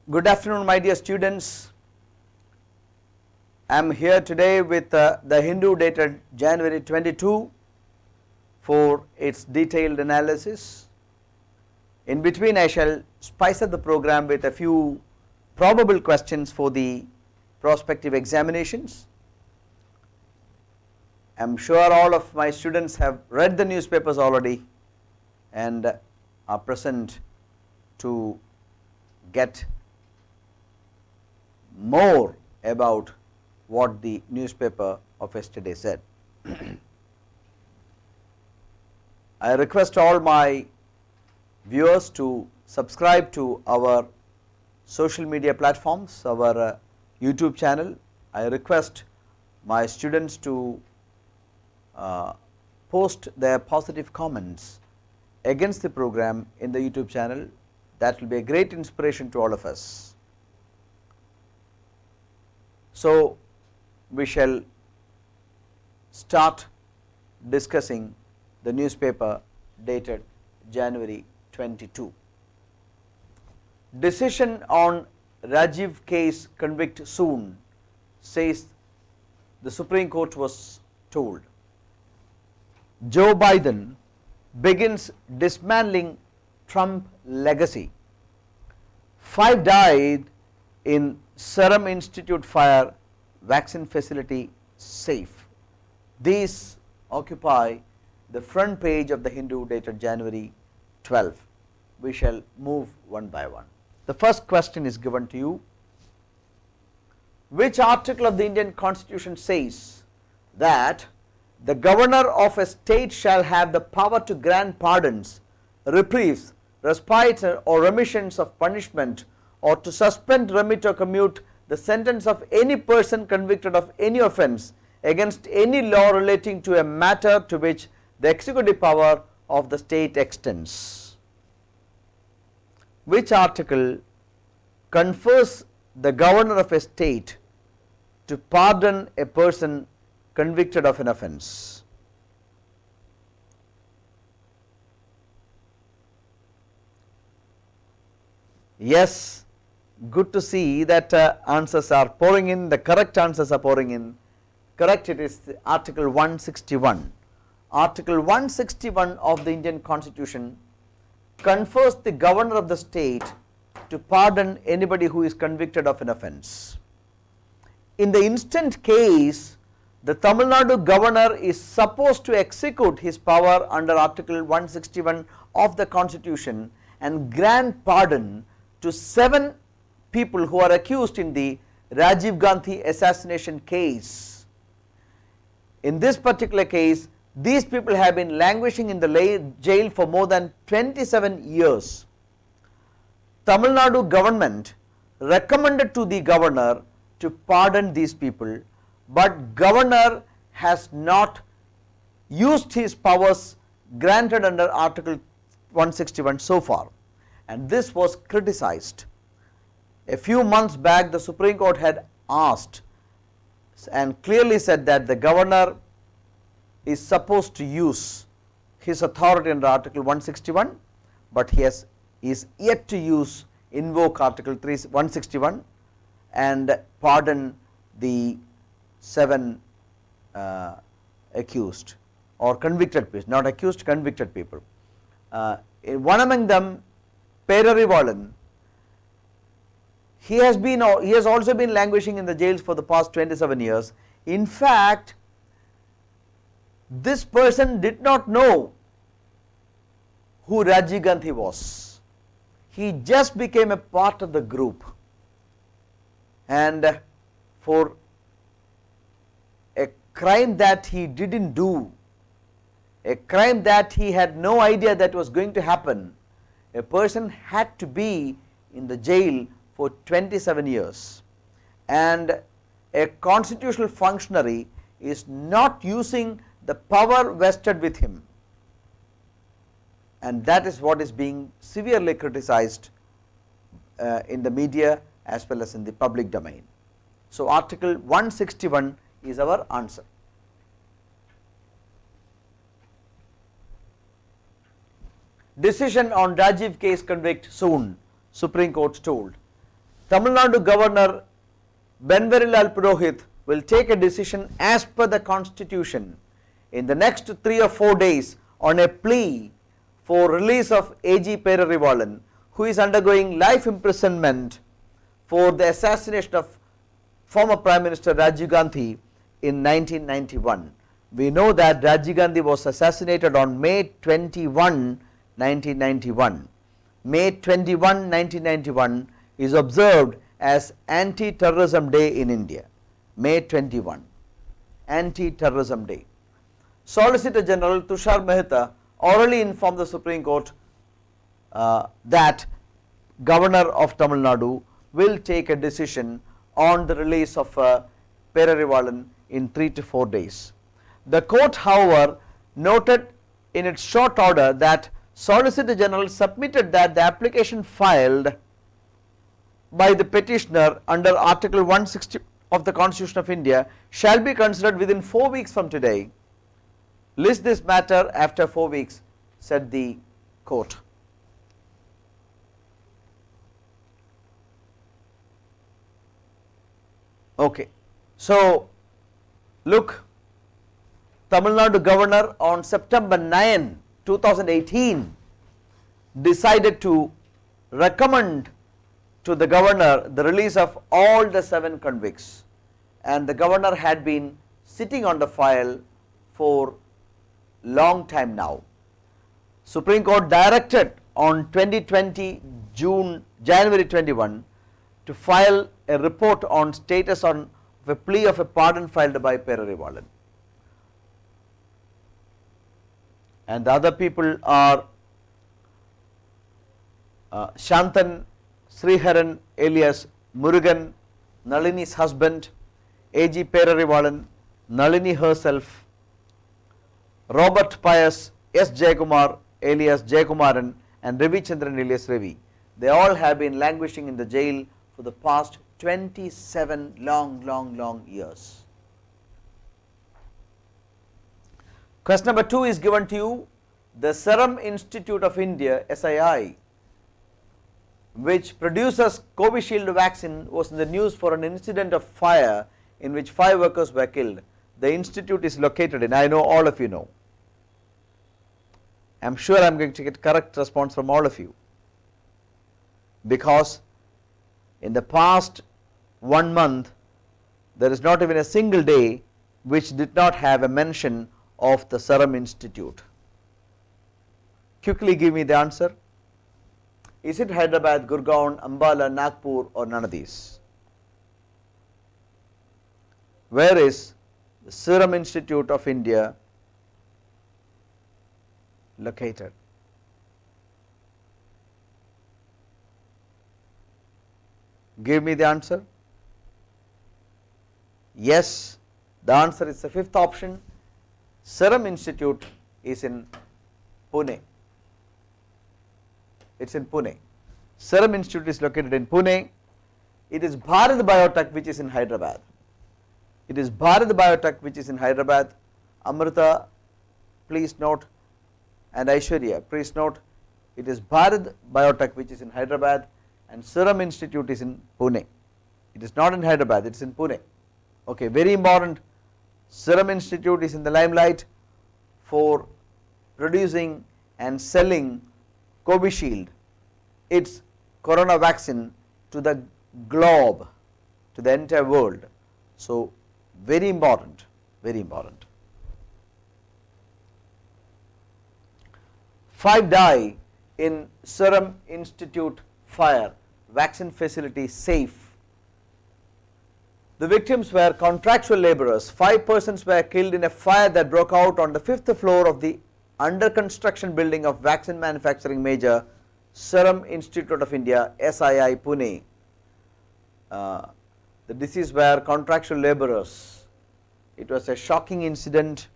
Good afternoon, my dear students. I am here today with the Hindu dated January 22 for its detailed analysis. In between, I shall spice up the program with a few probable questions for the prospective examinations. I am sure all of my students have read the newspapers already and are present to get more about what the newspaper of yesterday said. I request all my viewers to subscribe to our social media platforms, our YouTube channel. I request my students to post their positive comments against the program in the YouTube channel. That will be a great inspiration to all of us. So, we shall start discussing the newspaper dated January 22. Decision on Rajiv case convict soon, says the Supreme Court was told. Joe Biden begins dismantling Trump legacy. 5 died in Serum Institute fire, vaccine facility safe. These occupy the front page of the Hindu dated January 12. We shall move one by one. The first question is given to you. Which article of the Indian Constitution says that the governor of a state shall have the power to grant pardons, reprieves, respites or remissions of punishment, or to suspend, remit or commute the sentence of any person convicted of any offence against any law relating to a matter to which the executive power of the state extends? Which article confers the governor of a state to pardon a person convicted of an offence? Yes, good to see that answers are pouring in, the correct answers are pouring in. Correct, it is Article 161. Article 161 of the Indian Constitution confers the governor of the state to pardon anybody who is convicted of an offence. In the instant case, the Tamil Nadu governor is supposed to execute his power under Article 161 of the Constitution and grant pardon to 7 people who are accused in the Rajiv Gandhi assassination case. In this particular case, these people have been languishing in the jail for more than 27 years. Tamil Nadu government recommended to the governor to pardon these people, but governor has not used his powers granted under Article 161 so far, and this was criticized. A few months back, the Supreme Court had asked and clearly said that the governor is supposed to use his authority under Article 161, but he is yet to invoke Article 161 and pardon the 7 accused or convicted people, not accused, convicted people. One among them, Perarivalan, he has also been languishing in the jails for the past 27 years. In fact, this person did not know who Rajiv Gandhi was. He just became a part of the group, and for a crime that he didn't do, a crime that he had no idea that was going to happen, a person had to be in the jail for 27 years, and a constitutional functionary is not using the power vested with him, and that is what is being severely criticized in the media as well as in the public domain. So, Article 161 is our answer. Decision on Rajiv case convict soon, Supreme Court told. Tamil Nadu Governor Benvarilal Purohit will take a decision as per the constitution in the next 3 or 4 days on a plea for release of AG Perarivalan, who is undergoing life imprisonment for the assassination of former Prime Minister Rajiv Gandhi in 1991. We know that Rajiv Gandhi was assassinated on May 21, 1991. May 21, 1991 is observed as Anti-Terrorism Day in India. May 21, Anti-Terrorism Day. Solicitor General Tushar Mehta orally informed the Supreme Court that Governor of Tamil Nadu will take a decision on the release of Perarivalan in 3 to 4 days. The court, however, noted in its short order that Solicitor General submitted that the application filed by the petitioner under Article 160 of the Constitution of India shall be considered within 4 weeks from today. List this matter after 4 weeks, said the court. Okay, so look, Tamil Nadu Governor on September 9, 2018 decided to recommend to the Governor the release of all the 7 convicts, and the Governor had been sitting on the file for long time now. Supreme Court directed on 2020 January 21 to file a report on status on a plea of a pardon filed by Perarivalan. And the other people are Shantan Sriharan alias Murugan, Nalini's husband, AG Perarivalan, Nalini herself, Robert Pius S. Jayakumar alias Jayakumaran, and Ravi Chandran alias Ravi. They all have been languishing in the jail for the past 27 long years. Question number 2 is given to you. The Serum Institute of India, SII, which produces Covishield vaccine, was in the news for an incident of fire in which 5 workers were killed. The institute is located in, I know all of you know. I am sure I am going to get correct response from all of you, because in the past 1 month there is not even a single day which did not have a mention of the Serum Institute. Quickly give me the answer. Is it Hyderabad, Gurgaon, Ambala, Nagpur, or none of these? Where is the Serum Institute of India located? Give me the answer. Yes, the answer is the 5th option. Serum Institute is in Pune. It is in Pune. Serum Institute is located in Pune. It is Bharat Biotech which is in Hyderabad. It is Bharat Biotech which is in Hyderabad. Amrita, please note, and Aishwarya, please note, it is Bharat Biotech which is in Hyderabad, and Serum Institute is in Pune. It is not in Hyderabad, it is in Pune. Okay, very important. Serum Institute is in the limelight for producing and selling Covishield, its corona vaccine, to the globe, to the entire world. So, very important, very important. 5 die in Serum Institute fire, vaccine facility safe. The victims were contractual laborers. 5 persons were killed in a fire that broke out on the 5th floor of the under construction building of vaccine manufacturing major Serum Institute of India, SII Pune. The deceased were contractual laborers. It was a shocking incident.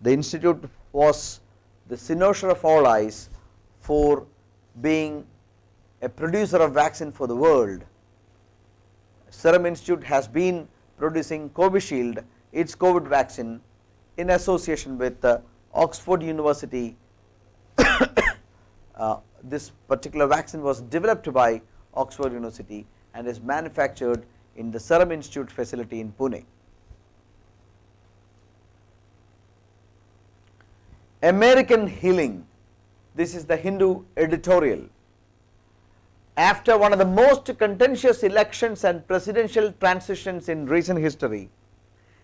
The institute was the cynosure of all eyes for being a producer of vaccine for the world. Serum Institute has been producing Covishield, its COVID vaccine, in association with Oxford University. This particular vaccine was developed by Oxford University and is manufactured in the Serum Institute facility in Pune. American healing. This is the Hindu editorial. After one of the most contentious elections and presidential transitions in recent history,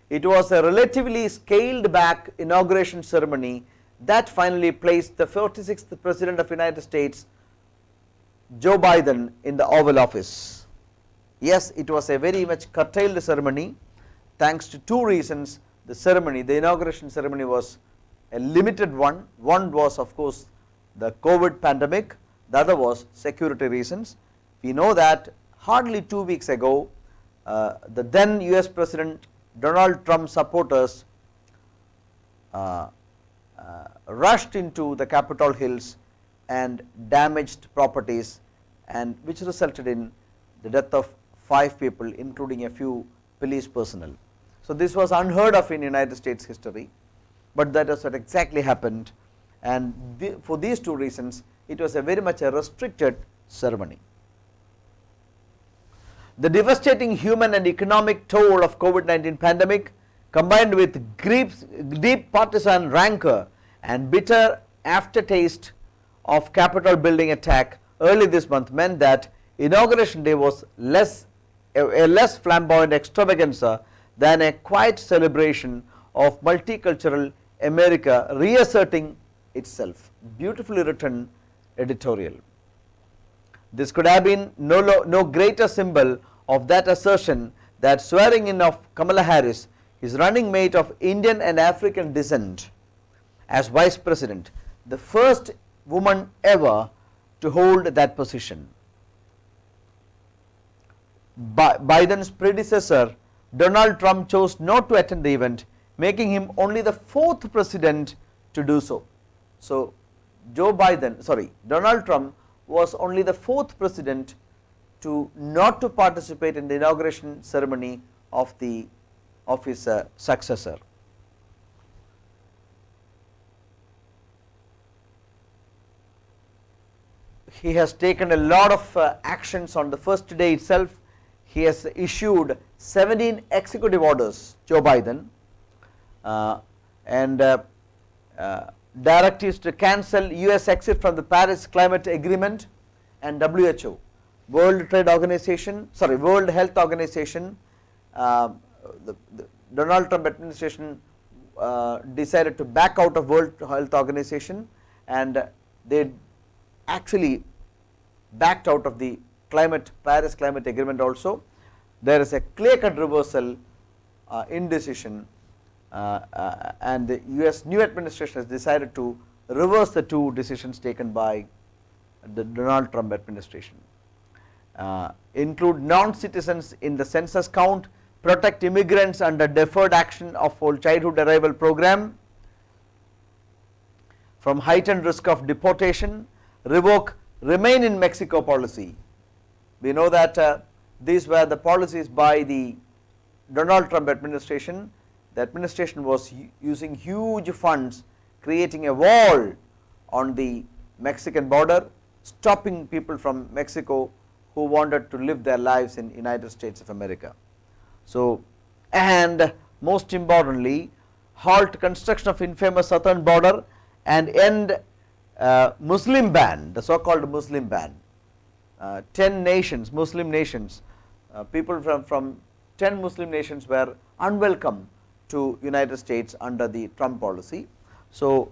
it was a relatively scaled back inauguration ceremony that finally placed the 46th President of the United States, Joe Biden, in the Oval Office. Yes, it was a very much curtailed ceremony. Thanks to two reasons, the inauguration ceremony was a limited one. One was, of course, the COVID pandemic. The other was security reasons. We know that hardly 2 weeks ago, the then US President Donald Trump supporters rushed into the Capitol Hills and damaged properties, and which resulted in the death of 5 people, including a few police personnel. So this was unheard of in United States history, but that is what exactly happened, and for these two reasons it was a very much a restricted ceremony. The devastating human and economic toll of COVID-19 pandemic, combined with deep partisan rancor and bitter aftertaste of Capitol building attack early this month, meant that inauguration day was a less flamboyant extravaganza than a quiet celebration of multicultural America reasserting itself. Beautifully written editorial. This could have been no greater symbol of that assertion that swearing in of Kamala Harris, his running mate of Indian and African descent, as Vice President, the first woman ever to hold that position. Biden's predecessor, Donald Trump, chose not to attend the event, making him only the 4th president to do so. So, Donald Trump was only the 4th president not to participate in the inauguration ceremony of his successor. He has taken a lot of actions on the first day itself. He has issued 17 executive orders, Joe Biden, and directives to cancel US exit from the Paris Climate Agreement and WHO, World Health Organization. The Donald Trump administration decided to back out of World Health Organization, and they actually backed out of the Paris Climate Agreement also. There is a clear-cut reversal in decision, and the US new administration has decided to reverse the two decisions taken by the Donald Trump administration. Include non-citizens in the census count, protect immigrants under deferred action of childhood arrival program from heightened risk of deportation, revoke remain in Mexico policy. We know that these were the policies by the Donald Trump administration. The administration was using huge funds, creating a wall on the Mexican border, stopping people from Mexico who wanted to live their lives in United States of America. So, and most importantly, halt construction of infamous southern border and end Muslim ban, the so-called Muslim ban. 10 nations, Muslim nations, people from 10 Muslim nations were unwelcome to United States under the Trump policy. So,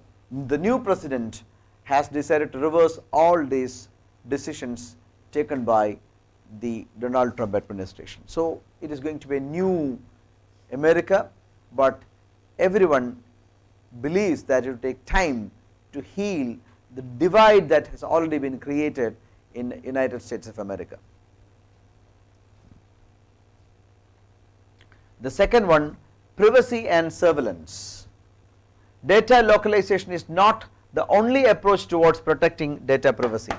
the new president has decided to reverse all these decisions taken by the Donald Trump administration. So, it is going to be a new America, but everyone believes that it will take time to heal the divide that has already been created in the United States of America. The second one, privacy and surveillance. Data localization is not the only approach towards protecting data privacy.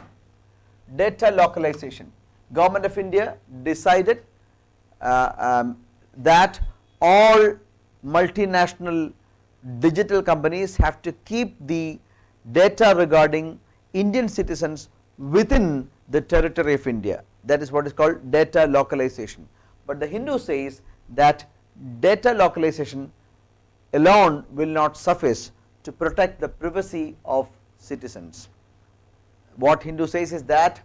Data localization. Government of India decided that all multinational digital companies have to keep the data regarding Indian citizens within the territory of India. that is what is called data localization. But the Hindu says that data localization alone will not suffice to protect the privacy of citizens. What Hindu says is that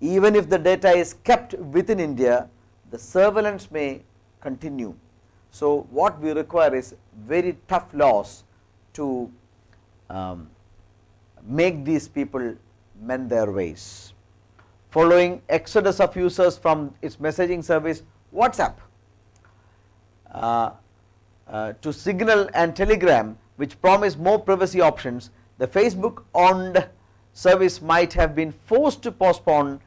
even if the data is kept within India, the surveillance may continue. So what we require is very tough laws to make these people mend their ways. Following exodus of users from its messaging service WhatsApp to Signal and Telegram, which promise more privacy options, the Facebook owned service might have been forced to postpone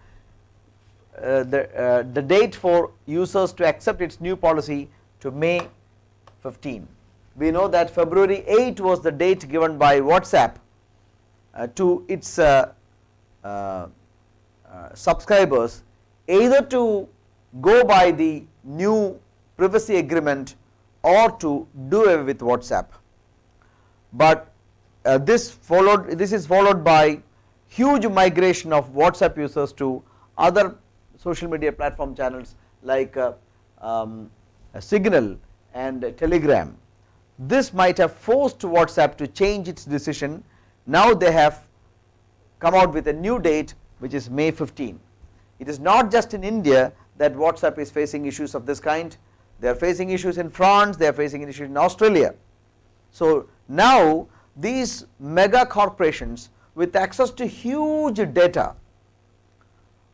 the date for users to accept its new policy to May 15. We know that February 8 was the date given by WhatsApp to its subscribers, either to go by the new privacy agreement or to do away with WhatsApp. But this is followed by huge migration of WhatsApp users to other social media platform channels like Signal and Telegram. This might have forced WhatsApp to change its decision. Now they have come out with a new date, which is May 15. It is not just in India that WhatsApp is facing issues of this kind. They are facing issues in France, they are facing issues in Australia. So now these mega corporations with access to huge data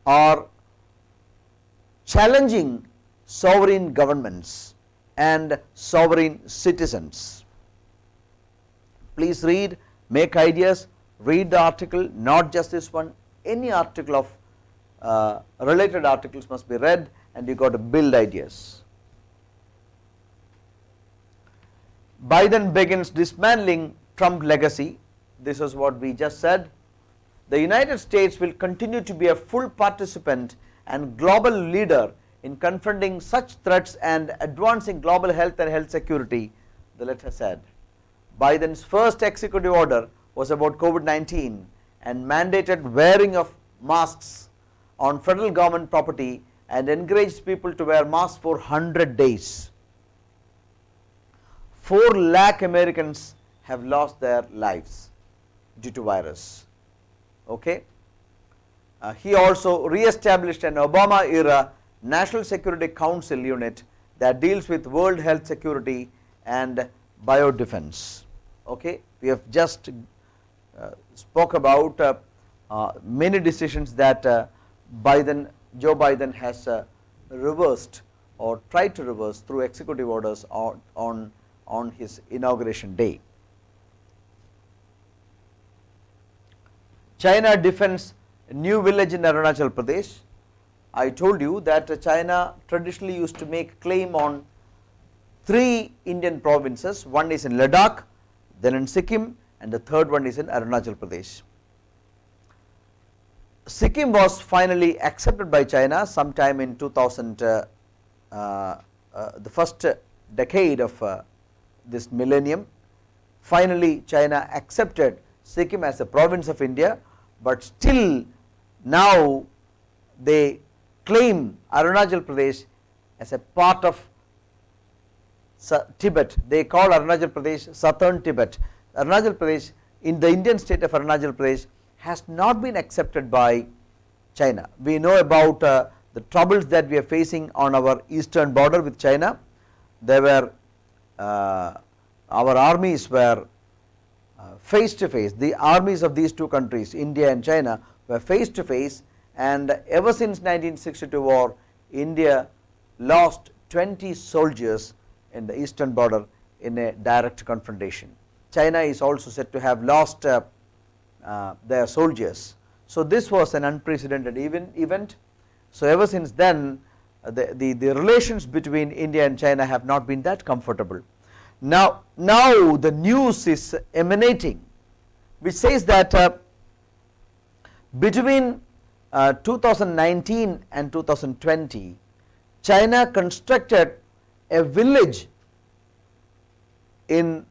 are challenging sovereign governments and sovereign citizens. Please read, make ideas, read the article, not just this one, any article of related articles must be read, and you got to build ideas. Biden begins dismantling Trump legacy. This is what we just said. The United States will continue to be a full participant and global leader in confronting such threats and advancing global health and health security, the letter said. Biden's first executive order was about COVID-19 and mandated wearing of masks on federal government property and encouraged people to wear masks for 100 days. 4 lakh Americans have lost their lives due to virus. Okay. He also re-established an Obama-era National Security Council unit that deals with world health security and biodefense. Okay. We have just spoke about many decisions that Joe Biden has reversed or tried to reverse through executive orders on his inauguration day. China defends new village in Arunachal Pradesh. I told you that China traditionally used to make claim on 3 Indian provinces. One is in Ladakh, then in Sikkim, and the third one is in Arunachal Pradesh. Sikkim was finally accepted by China sometime in 2000, the first decade of this millennium. Finally, China accepted Sikkim as a province of India, but still now they claim Arunachal Pradesh as a part of Tibet. They call Arunachal Pradesh Southern Tibet. Arunachal Pradesh, in the Indian state of Arunachal Pradesh, has not been accepted by China. We know about the troubles that we are facing on our eastern border with China. There were our armies were face to face. The armies of these two countries, India and China, were face to face, and ever since 1962 war, India lost 20 soldiers in the eastern border in a direct confrontation. China is also said to have lost their soldiers. So this was an unprecedented event. So ever since then, the relations between India and China have not been that comfortable. Now the news is emanating, which says that between 2019 and 2020, China constructed a village in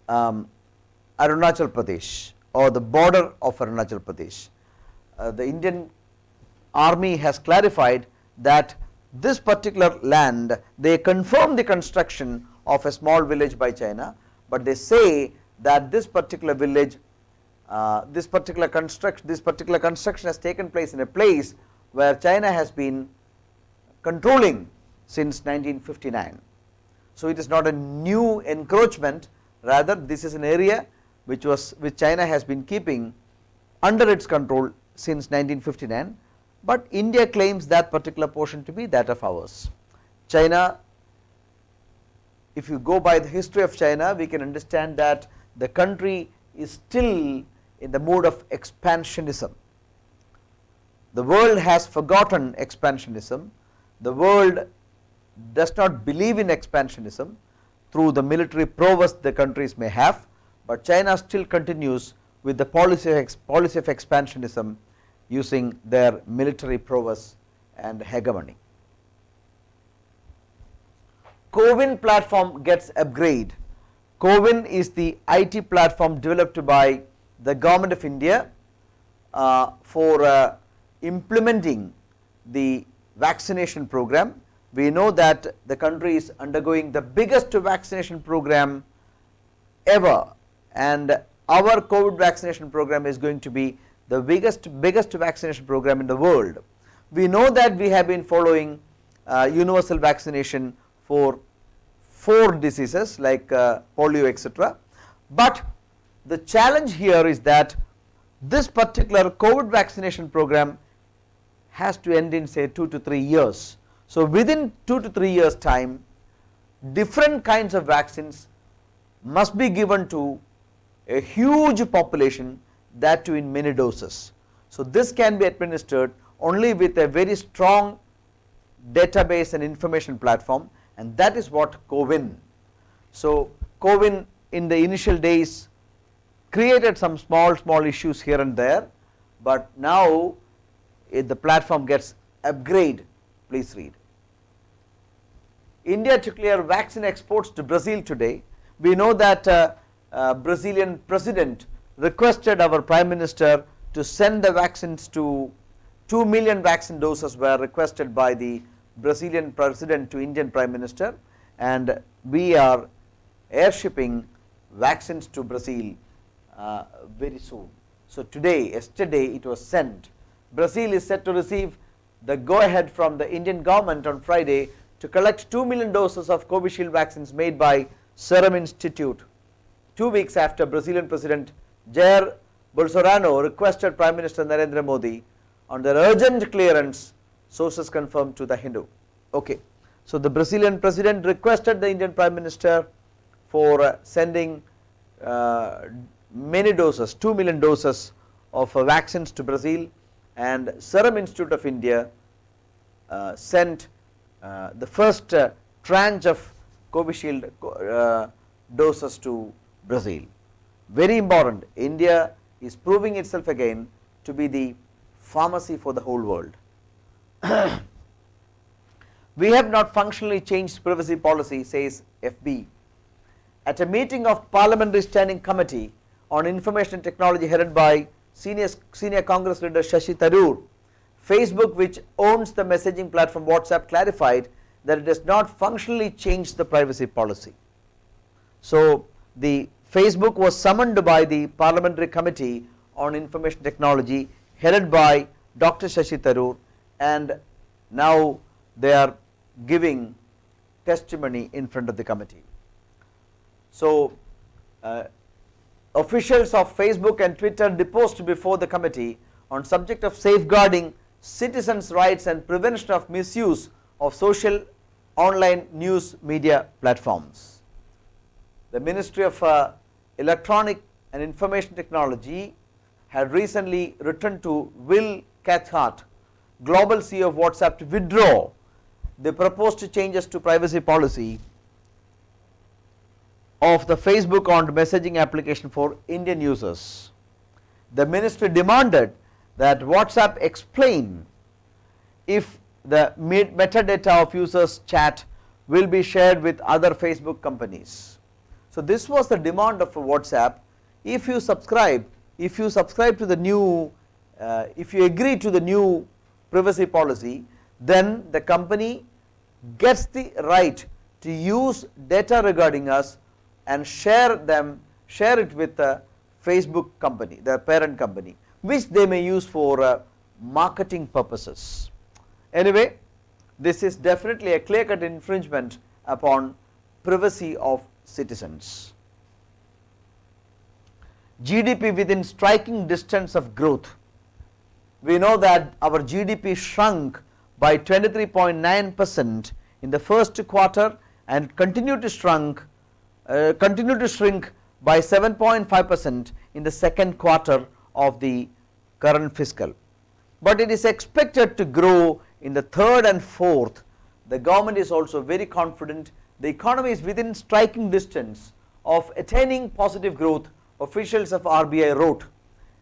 Arunachal Pradesh, or the border of Arunachal Pradesh. The Indian army has clarified that this particular land, they confirm the construction of a small village by China, but they say that this particular village, this particular construction has taken place in a place where China has been controlling since 1959. So it is not a new encroachment, rather this is an area which China has been keeping under its control since 1959, but India claims that particular portion to be that of ours. China, if you go by the history of China, we can understand that the country is still in the mode of expansionism. The world has forgotten expansionism. The world does not believe in expansionism through the military prowess the countries may have, but China still continues with the policy of expansionism using their military prowess and hegemony. CoWIN platform gets upgrade. CoWIN is the IT platform developed by the government of India for implementing the vaccination program. We know that the country is undergoing the biggest vaccination program ever, and our COVID vaccination program is going to be the biggest vaccination program in the world. We know that we have been following universal vaccination for 4 diseases like polio, etc. But the challenge here is that this particular COVID vaccination program has to end in say 2 to 3 years. So within 2 to 3 years time, different kinds of vaccines must be given to a huge population, that too in many doses. So this can be administered only with a very strong database and information platform, and that is what CoWIN. So CoWIN in the initial days created some small issues here and there, but now the platform gets upgrade. Please read. India to clear vaccine exports to Brazil today. We know that Brazilian president requested our Prime Minister to send the vaccines to 2 million vaccine doses were requested by the Brazilian president to Indian Prime Minister, and we are airshipping vaccines to Brazil very soon. So yesterday it was sent. Brazil is set to receive the go ahead from the Indian government on Friday to collect 2 million doses of Covishield vaccines made by Serum Institute, 2 weeks after Brazilian President Jair Bolsonaro requested Prime Minister Narendra Modi on their urgent clearance, sources confirmed to The Hindu. Okay. So the Brazilian President requested the Indian Prime Minister for sending many doses, 2 million doses of vaccines to Brazil, and Serum Institute of India sent the first tranche of Covishield doses to Brazil. Very important. India is proving itself again to be the pharmacy for the whole world. We have not functionally changed privacy policy, says FB. At a meeting of Parliamentary Standing Committee on Information and Technology headed by senior Congress leader Shashi Tharoor, Facebook, which owns the messaging platform WhatsApp, clarified that it has not functionally changed the privacy policy. So the Facebook was summoned by the Parliamentary Committee on Information Technology headed by Dr. Shashi Tharoor, and now they are giving testimony in front of the committee. So officials of Facebook and Twitter deposed before the committee on subject of safeguarding citizens' rights and prevention of misuse of social online news media platforms. The Ministry of Electronic and Information Technology had recently written to Will Cathcart, global CEO of WhatsApp, to withdraw the proposed changes to privacy policy of the Facebook-owned messaging application for Indian users. The ministry demanded that WhatsApp explain if the metadata of users' chat will be shared with other Facebook companies. So this was the demand of WhatsApp. If you subscribe to the new, if you agree to the new privacy policy, then the company gets the right to use data regarding us and share it with the Facebook company, the parent company, which they may use for marketing purposes. Anyway, this is definitely a clear-cut infringement upon privacy of citizens. GDP within striking distance of growth. We know that our GDP shrunk by 23.9% in the first quarter and continued to shrink by 7.5% in the second quarter of the current fiscal. But it is expected to grow in the third and fourth. The government is also very confident. The economy is within striking distance of attaining positive growth, officials of RBI wrote,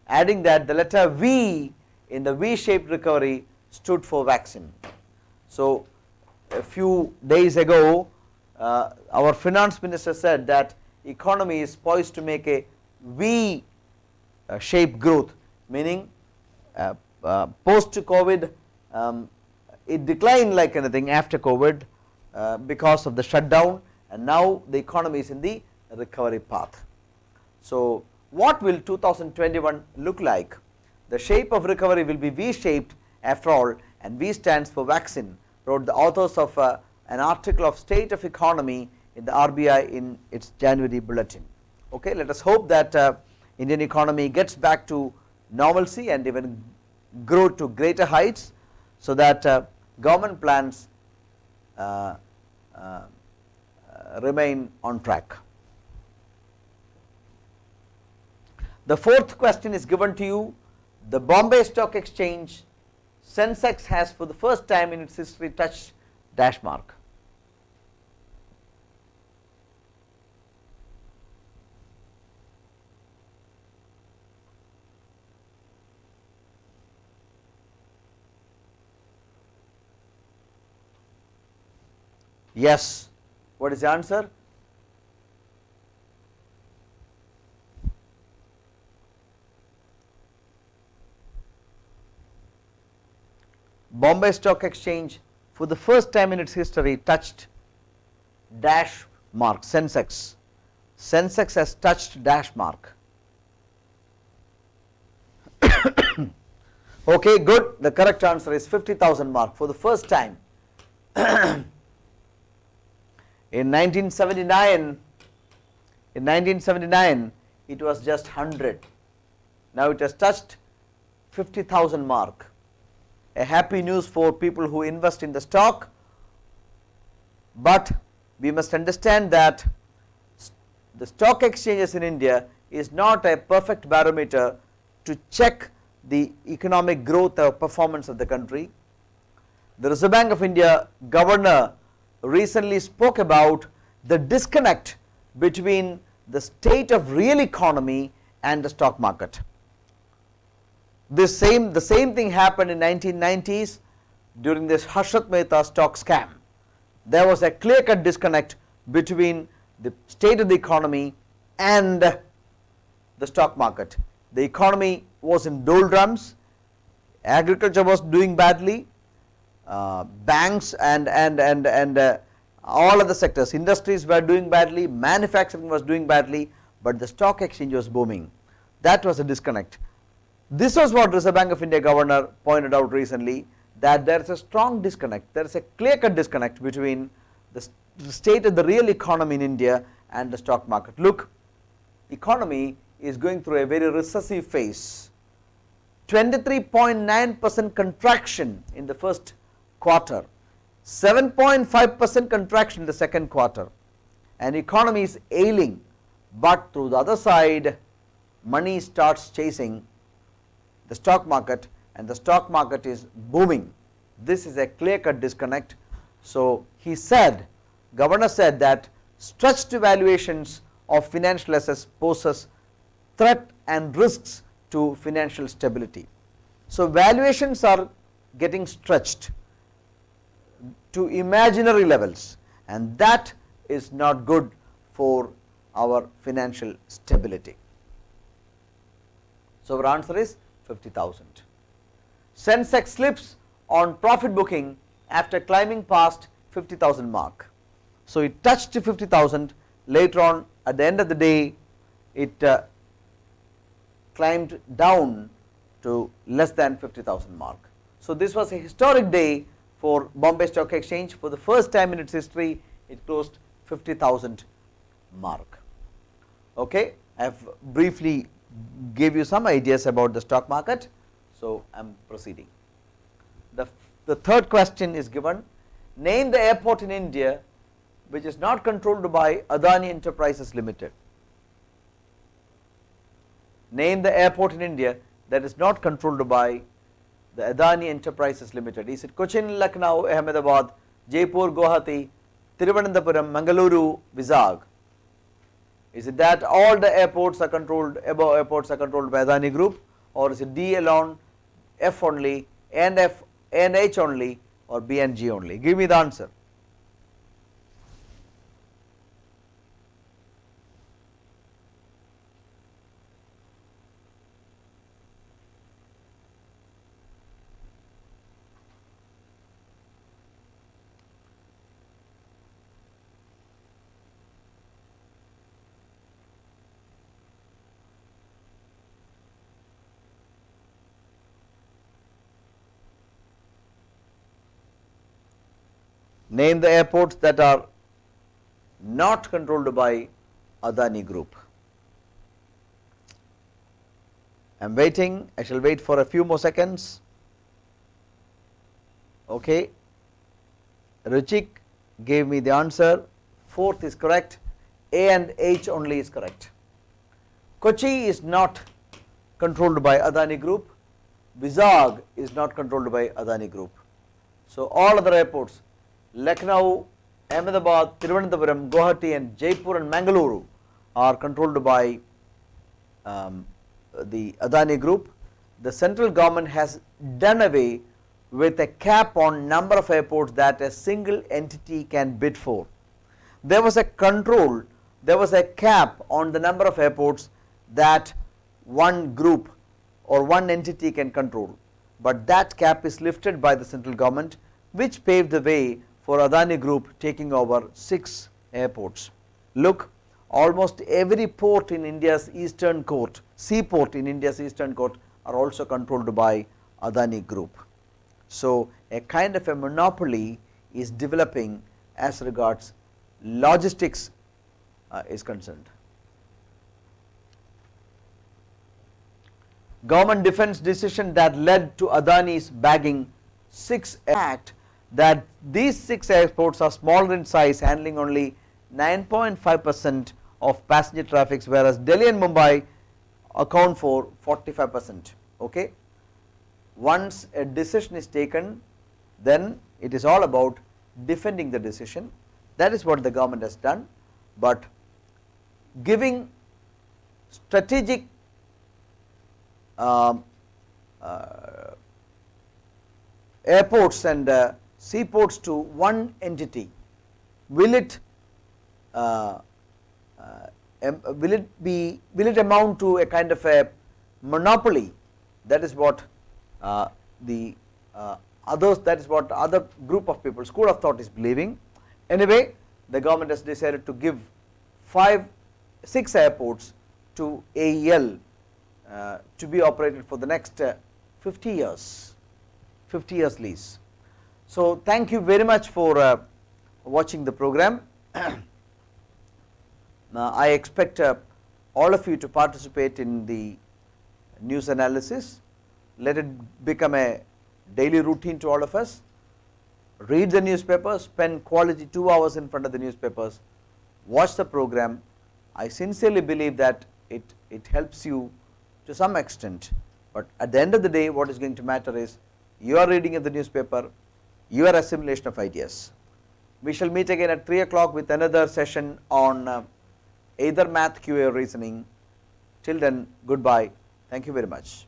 adding that the letter V in the V-shaped recovery stood for vaccine. So a few days ago, our finance minister said that economy is poised to make a V-shaped growth, meaning post-COVID, it declined like anything after COVID because of the shutdown, and now the economy is in the recovery path. So what will 2021 look like? The shape of recovery will be V-shaped after all, and V stands for vaccine, wrote the authors of an article of State of Economy in the RBI in its January bulletin. Okay, let us hope that Indian economy gets back to normalcy and even grow to greater heights, so that government plans remain on track. The fourth question is given to you. The Bombay Stock Exchange Sensex has for the first time in its history touched dash mark. Yes. What is the answer? Bombay Stock Exchange for the first time in its history touched dash mark. Sensex has touched dash mark. Okay, good. The correct answer is 50,000 mark for the first time. In 1979, it was just 100. Now it has touched 50,000 mark. A happy news for people who invest in the stock, but we must understand that the stock exchanges in India is not a perfect barometer to check the economic growth or performance of the country. The Reserve Bank of India governor recently spoke about the disconnect between the state of real economy and the stock market. The same thing happened in 1990s during this Harshad Mehta stock scam. There was a clear-cut disconnect between the state of the economy and the stock market. The economy was in doldrums, agriculture was doing badly, banks and all other sectors, industries were doing badly, manufacturing was doing badly, but the stock exchange was booming. That was a disconnect. This was what Reserve Bank of India governor pointed out recently, that there is a strong disconnect, there is a clear-cut disconnect between the state of the real economy in India and the stock market. Look, economy is going through a very recessive phase. 23.9% contraction in the first quarter, 7.5% contraction in the second quarter, and economy is ailing, but through the other side, money starts chasing the stock market and the stock market is booming. This is a clear-cut disconnect. So he said, governor said that stretched valuations of financial assets poses threat and risks to financial stability. So valuations are getting stretched to imaginary levels, and that is not good for our financial stability. So our answer is 50,000. Sensex slips on profit booking after climbing past 50,000 mark. So it touched 50,000, later on at the end of the day it climbed down to less than 50,000 mark. So this was a historic day for Bombay Stock Exchange. For the first time in its history it closed 50,000 mark. Okay, I have briefly gave you some ideas about the stock market, so I am proceeding. The third question is given, name the airport in India which is not controlled by Adani Enterprises Limited. Name the airport in India that is not controlled by the Adani Enterprises Limited. Is it Cochin, Lucknow, Ahmedabad, Jaipur, Guwahati, Thiruvananthapuram, Mangaluru, Vizag? Is it that all the airports are controlled, above airports are controlled by Adani Group, or is it D alone, F only, and F and H only, or B and G only? Give me the answer. Name the airports that are not controlled by Adani Group. I am waiting, I shall wait for a few more seconds. Okay, Ruchik gave me the answer, fourth is correct, A and H only is correct. Kochi is not controlled by Adani Group, Vizag is not controlled by Adani Group. So all other airports, Lucknow, Ahmedabad, Thiruvananthapuram, Guwahati and Jaipur and Mangaluru are controlled by the Adani Group. The central government has done away with a cap on number of airports that a single entity can bid for. There was a control, there was a cap on the number of airports that one group or one entity can control, but that cap is lifted by the central government, which paved the way for Adani Group taking over 6 airports. Look, almost every port in India's eastern coast, seaport in India's eastern coast are also controlled by Adani Group. So a kind of a monopoly is developing as regards logistics is concerned. Government defense decision that led to Adani's bagging 6 act that these 6 airports are smaller in size, handling only 9.5% of passenger traffic, whereas Delhi and Mumbai account for 45%. Okay, once a decision is taken, then it is all about defending the decision. That is what the government has done, but giving strategic airports and seaports to one entity, will it amount to a kind of a monopoly? That is what the others, that is what other group of people, school of thought is believing. Anyway, the government has decided to give 6 airports to AEL to be operated for the next 50 years lease. So thank you very much for watching the program. I expect all of you to participate in the news analysis. Let it become a daily routine to all of us. Read the newspapers, spend quality 2 hours in front of the newspapers, watch the program. I sincerely believe that it helps you to some extent, but at the end of the day what is going to matter is your reading of the newspaper, your assimilation of ideas. We shall meet again at 3 o'clock with another session on either math, QA or reasoning. Till then, goodbye. Thank you very much.